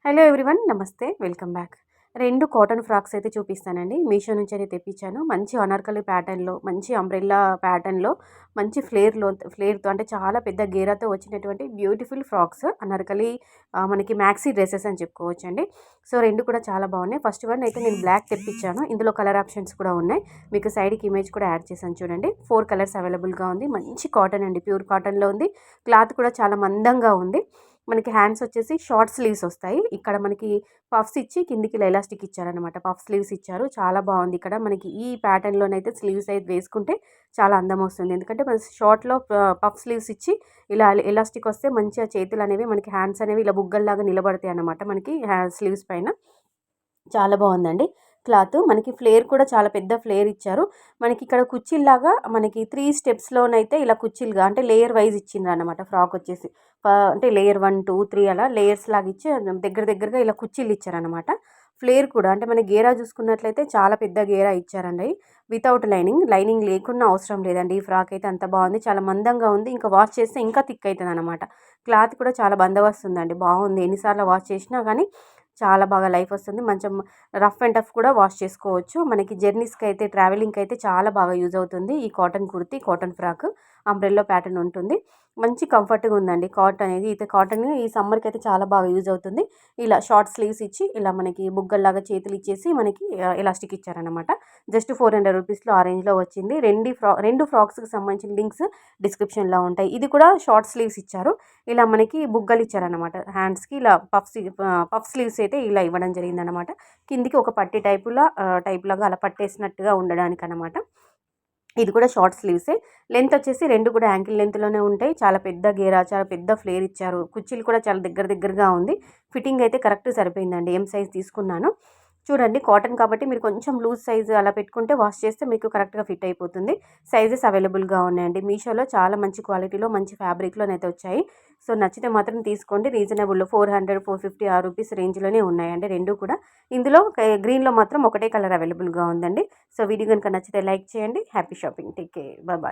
Hello everyone, నమస్తే, welcome back. 2 cotton frocks అయితే చూపిస్తానండి. మీషో నుంచి అయితే తెప్పించాను. మంచి అనార్కలి ప్యాటర్న్‌లో, మంచి అంబ్రెల్లా ప్యాటర్న్‌లో, మంచి ఫ్లేర్‌తో అంటే చాలా పెద్ద గేరాతో వచ్చినటువంటి బ్యూటిఫుల్ ఫ్రాక్స్ అనార్కలి. మనకి మ్యాక్సీ డ్రెసెస్ అని చెప్పుకోవచ్చండి. సో 2 కూడా చాలా బాగున్నాయి. ఫస్ట్ వన్ అయితే నేను బ్లాక్ తెప్పించాను. ఇందులో కలర్ ఆప్షన్స్ కూడా ఉన్నాయి. మీకు సైడ్‌కి ఇమేజ్ కూడా యాడ్ చేశాను చూడండి. 4 కలర్స్ అవైలబుల్‌గా ఉంది. మంచి కాటన్ అండి, ప్యూర్ కాటన్‌లో ఉంది. క్లాత్ కూడా చాలా మందంగా ఉంది. మనకి హ్యాండ్స్ వచ్చేసి షార్ట్ స్లీవ్స్ వస్తాయి. ఇక్కడ మనకి పఫ్స్ ఇచ్చి కిందికి ఇలా ఎలాస్టిక్ ఇచ్చారనమాట. పఫ్ స్లీవ్స్ ఇచ్చారు. చాలా బాగుంది. ఇక్కడ మనకి ఈ ప్యాటర్న్‌లోనైతే స్లీవ్స్ అయితే వేసుకుంటే చాలా అందం వస్తుంది. ఎందుకంటే మన షార్ట్‌లో పఫ్ స్లీవ్స్ ఇచ్చి ఇలా ఎలాస్టిక్ వస్తే మంచిగా చేతులు అనేవి మనకి హ్యాండ్స్ అనేవి ఇలా బుగ్గల్లాగా నిలబడతాయి అన్నమాట. మనకి స్లీవ్స్ పైన చాలా బాగుందండి. క్లాత్ మనకి ఫ్లేర్ కూడా చాలా పెద్ద ఫ్లేర్ ఇచ్చారు. మనకి ఇక్కడ కుచ్చిల్లాగా మనకి 3 స్టెప్స్‌లోనైతే ఇలా కుచ్చిలుగా అంటే లేయర్ వైజ్ ఇచ్చిండ్రనమాట. ఫ్రాక్ వచ్చేసి అంటే లేయర్ 1, 2, 3 అలా లేయర్స్ లాగా ఇచ్చి దగ్గరగా ఇలా కుచ్చిళ్ళు ఇచ్చారనమాట. ఫ్లేర్ కూడా అంటే మన గేరా చూసుకున్నట్లయితే చాలా పెద్ద గేరా ఇచ్చారండి. వితౌట్ లైనింగ్ లేకున్నా అవసరం లేదండి. ఈ ఫ్రాక్ అయితే అంత బాగుంది. చాలా మందంగా ఉంది. ఇంకా వాష్ చేస్తే ఇంకా థిక్ అవుతుందన్నమాట. క్లాత్ కూడా చాలా బందోబస్తు ఉందండి. బాగుంది. ఎన్నిసార్లు వాష్ చేసినా కానీ చాలా బాగా లైఫ్ వస్తుంది. మంచం రఫ్ అండ్ టఫ్ కూడా వాష్ చేసుకోవచ్చు. మనకి జర్నీస్‌కి అయితే, ట్రావెలింగ్‌కి అయితే చాలా బాగా యూజ్ అవుతుంది. ఈ cotton kurti, cotton frock umbrella pattern ఉంటుంది. మంచి కంఫర్ట్‌గా ఉందండి. కాటన్ అనేది అయితే కాటన్ ఈ సమ్మర్‌కి అయితే చాలా బాగా యూజ్ అవుతుంది. ఇలా షార్ట్ స్లీవ్స్ ఇచ్చి ఇలా మనకి బుగ్గల్లాగా చేతులు ఇచ్చేసి మనకి ఎలాస్టిక్ ఇచ్చారనమాట. జస్ట్ 400 రూపీస్‌లో ఆ రేంజ్‌లో వచ్చింది. 2 ఫ్రాక్స్‌కి సంబంధించిన లింక్స్ డిస్క్రిప్షన్‌లో ఉంటాయి. ఇది కూడా షార్ట్ స్లీవ్స్ ఇచ్చారు. ఇలా మనకి బుగ్గలు ఇచ్చారనమాట. హ్యాండ్స్‌కి ఇలా పఫ్ స్లీవ్స్ అయితే ఇలా ఇవ్వడం జరిగిందనమాట. కిందికి ఒక పట్టీ టైప్‌లాగా అలా పట్టేసినట్టుగా ఉండడానికనమాట. ఇది కూడా షార్ట్ స్లీవ్సే. లెంత్ వచ్చేసి 2 కూడా యాంకిల్ లెంత్‌లోనే ఉంటాయి. చాలా పెద్ద గేరా, చాలా పెద్ద ఫ్లేర్ ఇచ్చారు. కుర్చీలు కూడా చాలా దగ్గరగా ఉంది. ఫిట్టింగ్ అయితే కరెక్ట్ సరిపోయిందండి. ఎం సైజ్ తీసుకున్నాను. చూడండి, కాటన్ కాబట్టి మీరు కొంచెం లూజ్ సైజు అలా పెట్టుకుంటే వాష్ చేస్తే మీకు కరెక్ట్‌గా ఫిట్ అయిపోతుంది. సైజెస్ అవైలబుల్‌గా ఉన్నాయండి. మీషోలో చాలా మంచి క్వాలిటీలో, మంచి ఫ్యాబ్రిక్‌లోనైతే వచ్చాయి. సో నచ్చితే మాత్రం తీసుకోండి. రీజనబుల్‌లో 400, 450 ఆ రూపీస్ రేంజ్‌లోనే ఉన్నాయండి 2 కూడా. ఇందులో గ్రీన్‌లో మాత్రం ఒకటే కలర్ అవైలబుల్‌గా ఉందండి. సో వీడియో కనుక నచ్చితే లైక్ చేయండి. Happy shopping. Take care. Bye.